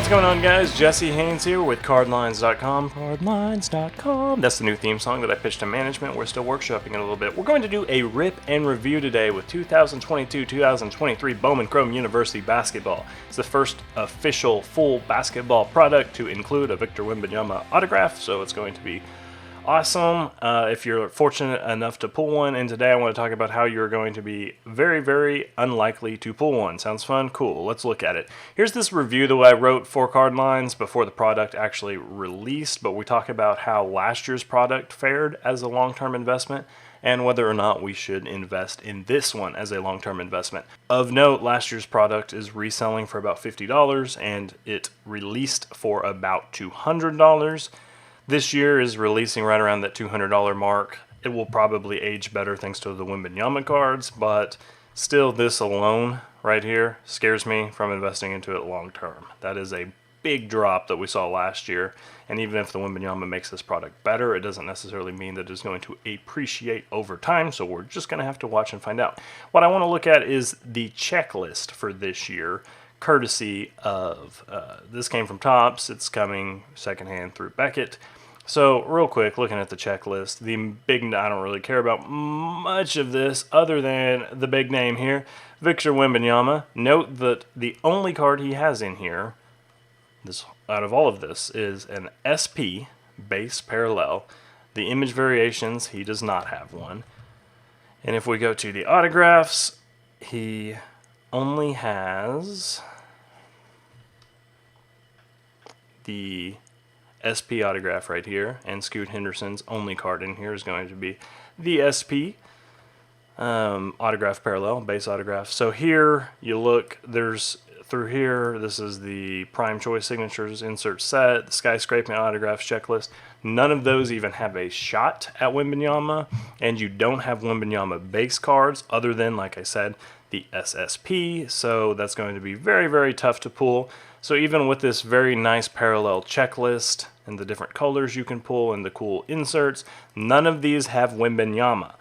What's going on, guys? Jesse Haynes here with cardlines.com. Cardlines.com. That's the new theme song that I pitched to management. We're still workshopping it a little bit. We're going to do a rip and review today with 2022-2023 Bowman Chrome University Basketball. It's the first official full basketball product to include a Victor Wembanyama autograph, so it's going to be awesome if you're fortunate enough to pull one. And today I want to talk about how you're going to be very, very unlikely to pull one. Sounds fun? Cool. Let's look at it. Here's this review that I wrote for Card Lines before the product actually released, but we talk about how last year's product fared as a long-term investment and whether or not we should invest in this one as a long-term investment. Of note, last year's product is reselling for about $50 and it released for about $200. This year is releasing right around that $200 mark. It will probably age better thanks to the Wembanyama cards, but still this alone right here scares me from investing into it long term. That is a big drop that we saw last year, and even if the Wembanyama makes this product better, it doesn't necessarily mean that it's going to appreciate over time, so we're just going to have to watch and find out. What I want to look at is the checklist for this year, courtesy of, this came from Topps, it's coming secondhand through Beckett. So real quick, looking at the checklist, the big, I don't really care about much of this other than the big name here, Victor Wembanyama. Note that the only card he has in here, this out of all of this, is an SP base parallel. The image variations, he does not have one. And if we go to the autographs, he only has the SP autograph right here, and Scoot Henderson's only card in here is going to be the SP autograph parallel, base autograph. So here you look, there's through here, this is the Prime Choice Signatures insert set, the Skyscraping autographs checklist. None of those even have a shot at Wembanyama, and you don't have Wembanyama base cards other than, like I said, the SSP, so that's going to be very, very tough to pull. So even with this very nice parallel checklist and the different colors you can pull and the cool inserts, none of these have Wembanyama.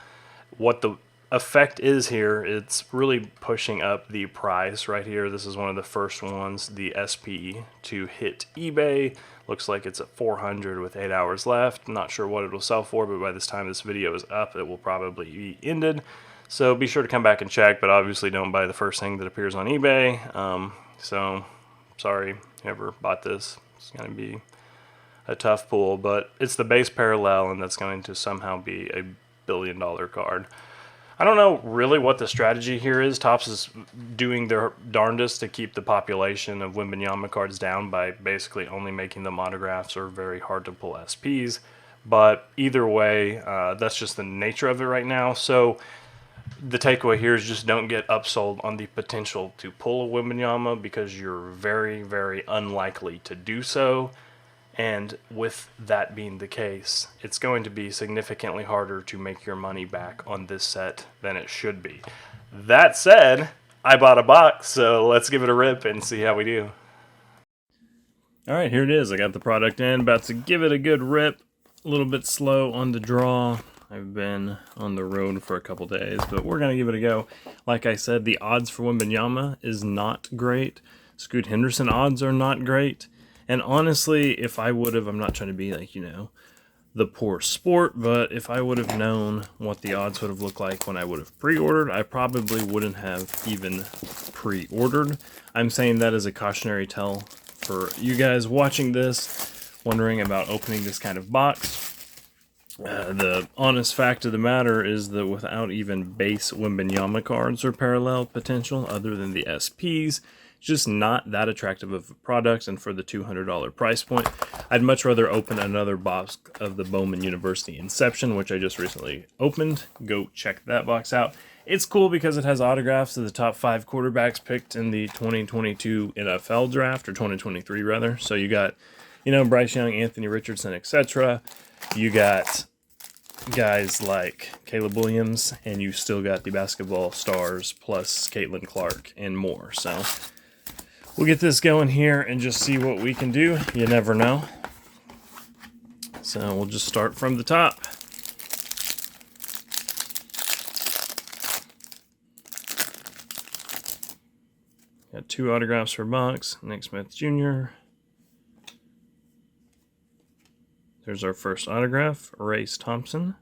What the effect is here, it's really pushing up the price right here. This is one of the first ones, the SP, to hit eBay. Looks like it's at $400 with 8 hours left. Not sure what it'll sell for, but by this time this video is up, it will probably be ended. So be sure to come back and check, but obviously don't buy the first thing that appears on eBay. So sorry, whoever bought this. It's going to be a tough pull, but it's the base parallel, and that's going to somehow be a billion-dollar card. I don't know really what the strategy here is. Topps is doing their darndest to keep the population of Wembanyama cards down by basically only making them autographs or very hard to pull SPs. But either way, that's just the nature of it right now. So the takeaway here is just don't get upsold on the potential to pull a Wembanyama because you're very, very unlikely to do so. And with that being the case, it's going to be significantly harder to make your money back on this set than it should be. That said, I bought a box, so let's give it a rip and see how we do. Alright, here it is. I got the product in, about to give it a good rip. A little bit slow on the draw. I've been on the road for a couple days, but we're going to give it a go. Like I said, the odds for Wembanyama is not great. Scoot Henderson odds are not great. And honestly, if I would have, I'm not trying to be like, the poor sport, but if I would have known what the odds would have looked like when I would have pre-ordered, I probably wouldn't have even pre-ordered. I'm saying that as a cautionary tale for you guys watching this, wondering about opening this kind of box. The honest fact of the matter is that without even base Wembanyama cards or parallel potential other than the SPs, it's just not that attractive of a product, and for the $200 price point, I'd much rather open another box of the Bowman University Inception, which I just recently opened. Go check that box out. It's cool because it has autographs of the top 5 quarterbacks picked in the 2022 NFL draft, or 2023 rather. So you got, Bryce Young, Anthony Richardson, etc. You got guys like Caleb Williams, and you still got the basketball stars plus Caitlin Clark and more. So we'll get this going here and just see what we can do. You never know. So we'll just start from the top. Got 2 autographs for Bucks. Nick Smith Jr., There's our first autograph, Race Thompson.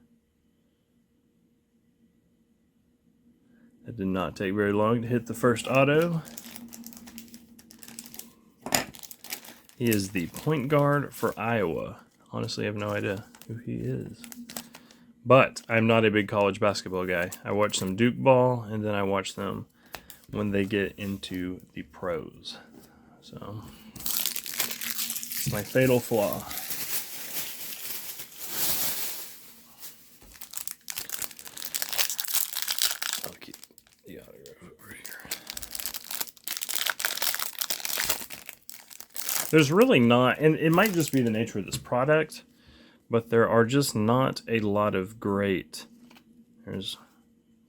It did not take very long to hit the first auto. He is the point guard for Iowa. Honestly, I have no idea who he is. But I'm not a big college basketball guy. I watch some Duke ball, and then I watch them when they get into the pros. So, it's my fatal flaw. I'll keep the autograph over here. There's really not, and it might just be the nature of this product, but there are just not a lot of great. There's,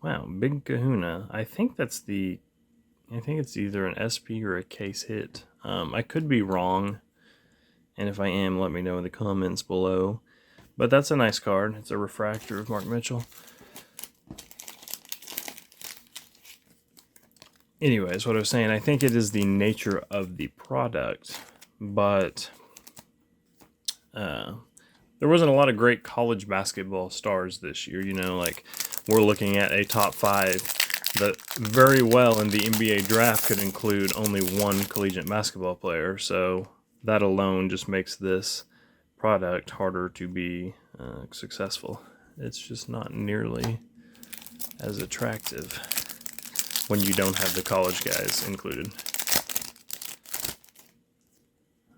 wow, Big Kahuna. I think it's either an SP or a case hit. I could be wrong, and if I am, let me know in the comments below. But that's a nice card. It's a refractor of Mark Mitchell. Anyways, what I was saying, I think it is the nature of the product, but there wasn't a lot of great college basketball stars this year. You know, like we're looking at a top 5 that very well in the NBA draft could include only one collegiate basketball player. So that alone just makes this product harder to be successful. It's just not nearly as attractive when you don't have the college guys included.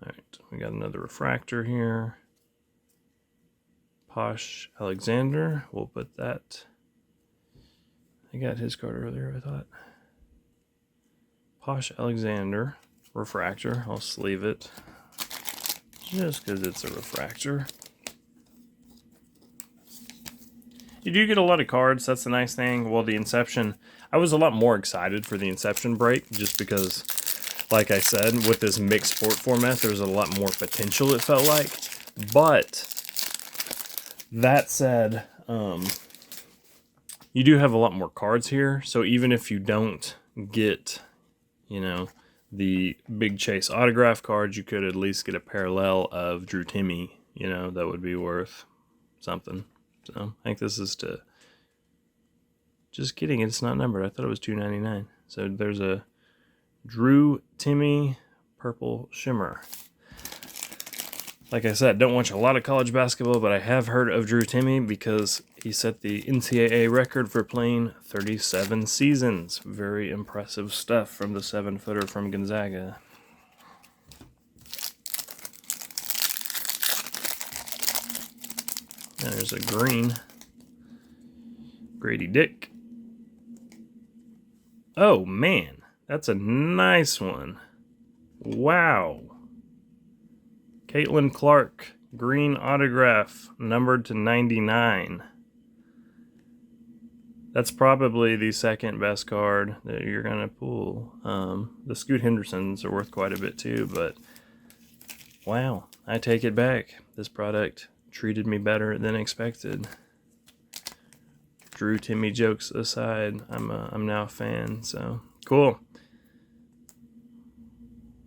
All right, we got another refractor here. Posh Alexander, we'll put that. I got his card earlier, I thought. Posh Alexander, refractor. I'll sleeve it just because it's a refractor. You do get a lot of cards, that's the nice thing. Well, the Inception, I was a lot more excited for the Inception break just because, like I said, with this mixed sport format, there's a lot more potential, it felt like. But that said, you do have a lot more cards here. So even if you don't get, you know, the Big Chase autograph cards, you could at least get a parallel of Drew Timme, you know, that would be worth something. So I think this is to just kidding. It's not numbered. I thought it was $2.99. So there's a Drew Timme purple shimmer. Like I said, don't watch a lot of college basketball, but I have heard of Drew Timme because he set the NCAA record for playing 37 seasons. Very impressive stuff from the 7-footer from Gonzaga. There's a green. Grady Dick. Oh, man. That's a nice one. Wow. Caitlin Clark. Green autograph. Numbered to 99. That's probably the second best card that you're going to pull. The Scoot Hendersons are worth quite a bit too, but wow. I take it back. This product treated me better than expected. Drew Timme jokes aside, I'm now a fan, so cool.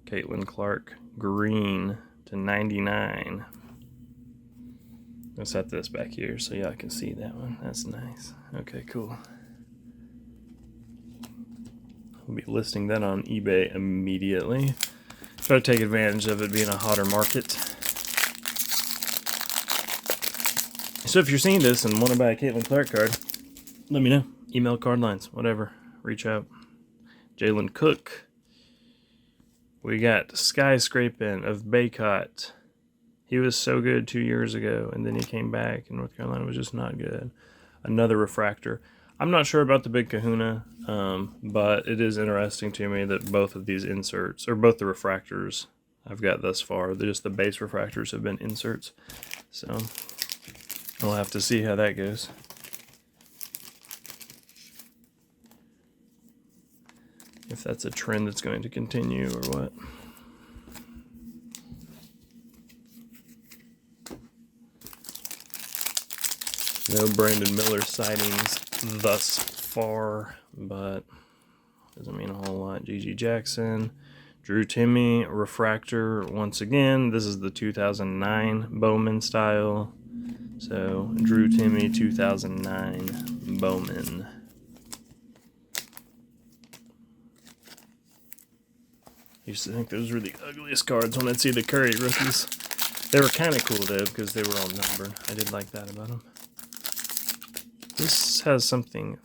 Caitlin Clark, green to 99. I'll set this back here so y'all can see that one. That's nice. Okay, cool. We'll be listing that on eBay immediately. Try to take advantage of it being a hotter market. So if you're seeing this and want to buy a Caitlin Clark card, let me know. Email, card lines, whatever. Reach out. Jalen Cook. We got Skyscraping of Baycott. He was so good 2 years ago, and then he came back, and North Carolina was just not good. Another refractor. I'm not sure about the Big Kahuna, but it is interesting to me that both of these inserts, or both the refractors I've got thus far, just the base refractors have been inserts. So we'll have to see how that goes. If that's a trend that's going to continue or what. No Brandon Miller sightings thus far, but doesn't mean a whole lot. G.G. Jackson, Drew Timmy refractor once again. This is the 2009 Bowman style. So Drew Timmy 2009 Bowman. Used to think those were the ugliest cards when I'd see the Curry rookies. They were kind of cool though because they were all numbered. I did like that about them. This has something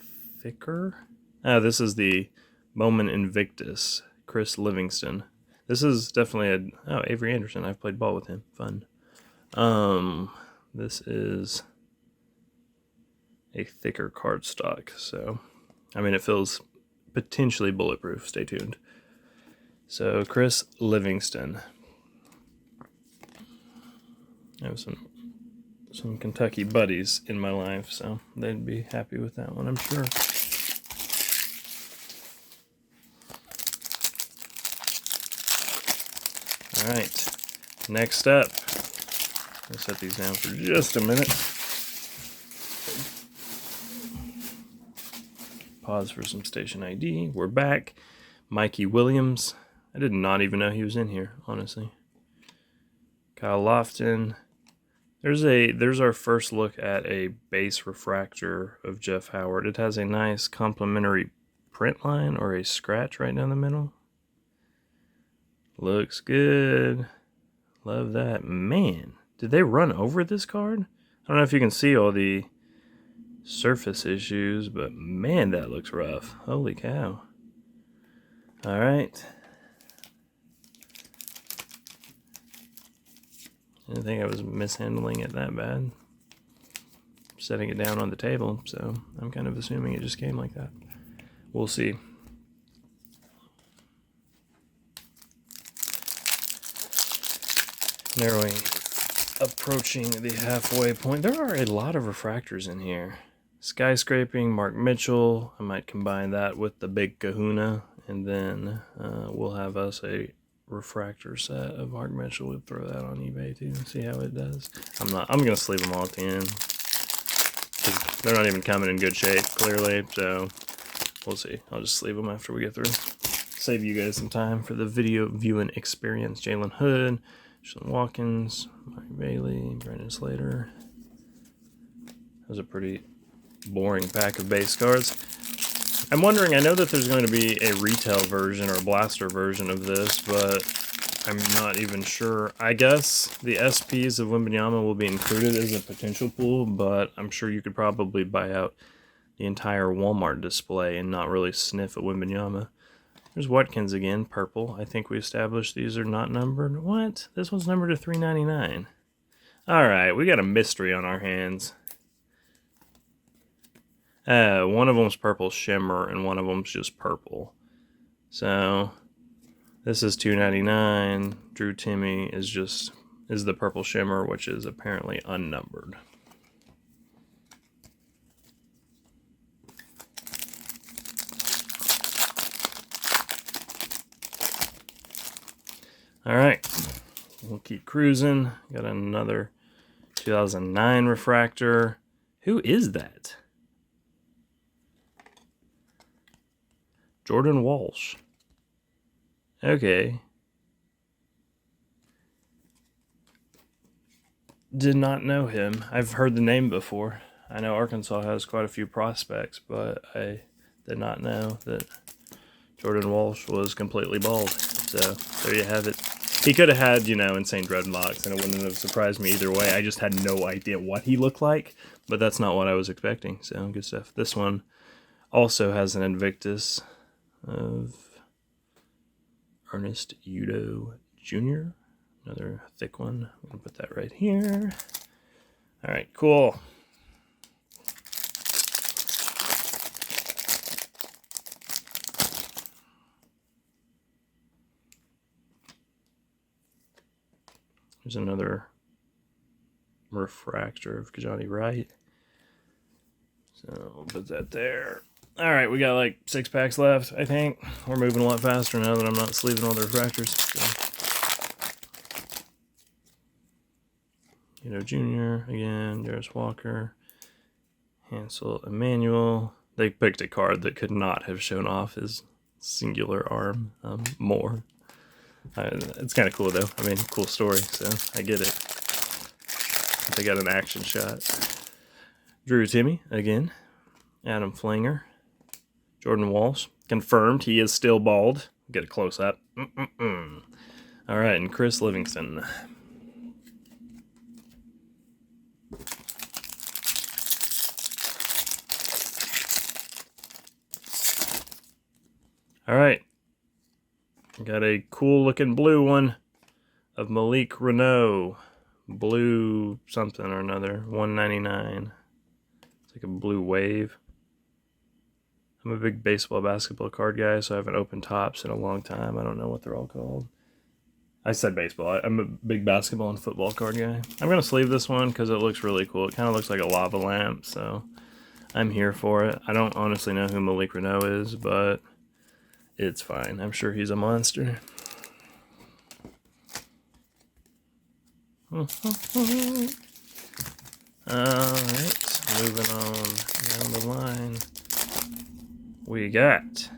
thicker. This is the Bowman Invictus. Chris Livingston. This is definitely Avery Anderson. I've played ball with him. Fun. This is a thicker cardstock, so I mean it feels potentially bulletproof. Stay tuned. So Chris Livingston. I have some Kentucky buddies in my life, so they'd be happy with that one, I'm sure. All right, next up, I'll set these down for just a minute. Pause for some station ID. We're back. Mikey Williams. I did not even know he was in here, honestly. Kyle Lofton. There's our first look at a base refractor of Jeff Howard. It has a nice complementary print line or a scratch right down the middle. Looks good. Love that. Man, did they run over this card? I don't know if you can see all the surface issues, but man, that looks rough. Holy cow. All right. I didn't think I was mishandling it that bad. Setting it down on the table, so I'm kind of assuming it just came like that. We'll see. Narrowing, approaching the halfway point. There are a lot of refractors in here. Skyscraping, Mark Mitchell. I might combine that with the Big Kahuna, and then we'll have us a refractor set of Mark Mitchell. We'll throw that on eBay too and see how it does. I'm gonna sleeve them all at the end. They're not even coming in good shape, clearly, so we'll see. I'll just sleeve them after we get through. Save you guys some time for the video viewing experience. Jalen Hood, Sean Watkins, Mike Bailey, Brandon Slater. That was a pretty boring pack of base cards. I'm wondering, I know that there's going to be a retail version or a blaster version of this, but I'm not even sure. I guess the SPs of Wembanyama will be included as a potential pool, but I'm sure you could probably buy out the entire Walmart display and not really sniff at Wembanyama. There's Watkins again, purple. I think we established these are not numbered. What? This one's numbered to 399. All right, we got a mystery on our hands. One of them's purple shimmer and one of them's just purple. So this is 299. Drew Timmy is the purple shimmer, which is apparently unnumbered. All right, we'll keep cruising. Got another 2009 refractor. Who is that? Jordan Walsh. Okay. Did not know him. I've heard the name before. I know Arkansas has quite a few prospects, but I did not know that Jordan Walsh was completely bald. So there you have it. He could have had, insane dreadlocks, and it wouldn't have surprised me either way. I just had no idea what he looked like, but that's not what I was expecting. So good stuff. This one also has an Invictus of Ernest Udo Jr. Another thick one. I'm going to put that right here. All right, cool. There's another refractor of Kajani Wright. So we'll put that there. All right, we got like 6 packs left, I think. We're moving a lot faster now that I'm not sleeving all the refractors. So. Jr. again, Jarris Walker, Hansel Emmanuel. They picked a card that could not have shown off his singular arm more. It's kind of cool, though. I mean, cool story, so I get it. They got an action shot. Drew Timmy, again. Adam Flanger. Jordan Walsh. Confirmed he is still bald. Get a close-up. All right, and Chris Livingston. All right. Got a cool-looking blue one of Malik Renault. Blue something or another. $199. It's like a blue wave. I'm a big baseball, basketball card guy, so I haven't opened tops in a long time. I don't know what they're all called. I said baseball. I'm a big basketball and football card guy. I'm going to sleeve this one because it looks really cool. It kind of looks like a lava lamp, so I'm here for it. I don't honestly know who Malik Renault is, but it's fine. I'm sure he's a monster. Alright, moving on down the line. We got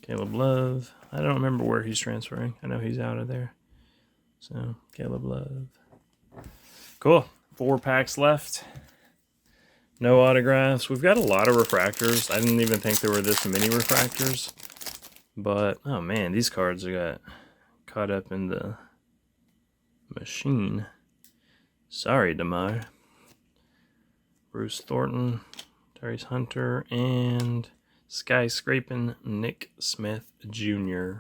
Caleb Love. I don't remember where he's transferring. I know he's out of there. So, Caleb Love. Cool. 4 packs left. No autographs. We've got a lot of refractors. I didn't even think there were this many refractors. But, oh man, these cards got caught up in the machine. Sorry, Demar. Bruce Thornton, Tyrese Hunter, and skyscraping Nick Smith Jr.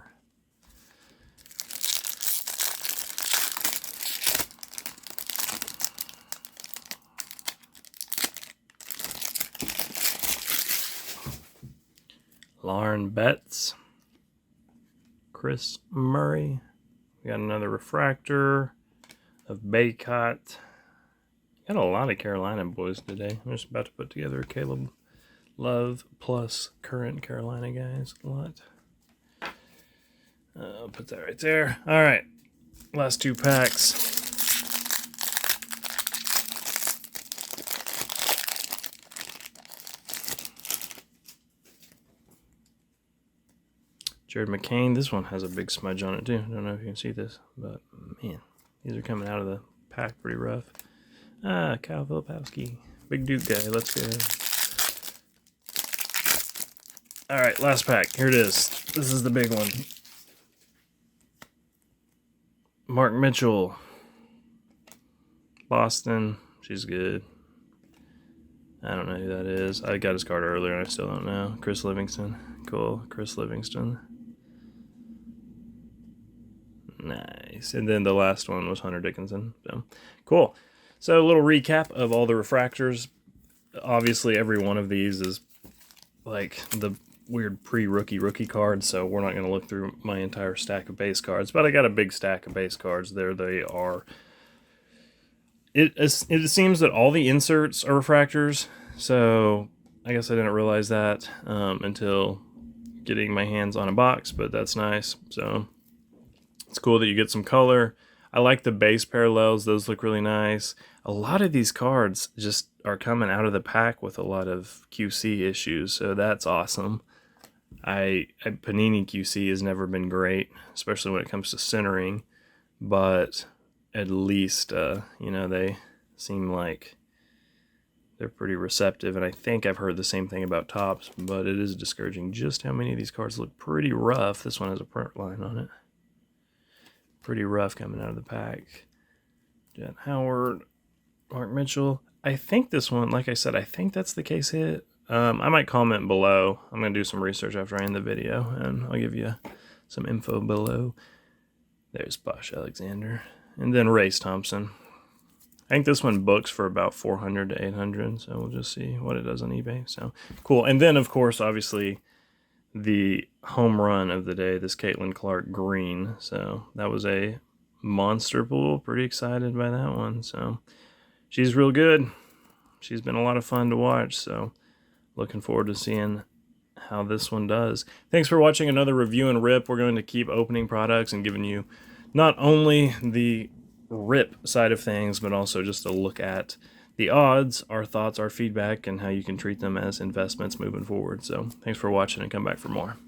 Lauren Betts, Chris Murray. We got another refractor of Baycott. Got a lot of Carolina boys today. I'm just about to put together a Caleb Love plus current Carolina guys. A lot. I'll put that right there. All right. Last 2 packs. Jared McCain. This one has a big smudge on it too. I don't know if you can see this, but man, these are coming out of the pack pretty rough. Kyle Filipowski. Big Duke guy. Let's go. All right, last pack. Here it is. This is the big one. Mark Mitchell. Boston. She's good. I don't know who that is. I got his card earlier and I still don't know. Chris Livingston. Cool. Chris Livingston. Nice. And then the last one was Hunter Dickinson. So cool. So a little recap of all the refractors. Obviously, every one of these is like the weird pre-rookie cards, so we're not going to look through my entire stack of base cards, but I got a big stack of base cards. There they are. It seems that all the inserts are refractors, so I guess I didn't realize that until getting my hands on a box, but that's nice. So it's cool that you get some color. I like the base parallels. Those look really nice. A lot of these cards just are coming out of the pack with a lot of QC issues, so that's awesome. Panini QC has never been great, especially when it comes to centering, but at least, they seem like they're pretty receptive, and I think I've heard the same thing about tops, but it is discouraging just how many of these cards look pretty rough. This one has a print line on it. Pretty rough coming out of the pack. Jet Howard, Mark Mitchell. I think this one, like I said, I think that's the case hit. I might comment below. I'm going to do some research after I end the video, and I'll give you some info below. There's Bosh Alexander. And then Race Thompson. I think this one books for about 400 to 800, so we'll just see what it does on eBay. So cool. And then, of course, obviously, the home run of the day, this Caitlin Clark green. So that was a monster pull. Pretty excited by that one. So she's real good. She's been a lot of fun to watch, so looking forward to seeing how this one does. Thanks for watching another review and rip. We're going to keep opening products and giving you not only the rip side of things, but also just a look at the odds, our thoughts, our feedback, and how you can treat them as investments moving forward. So thanks for watching, and come back for more.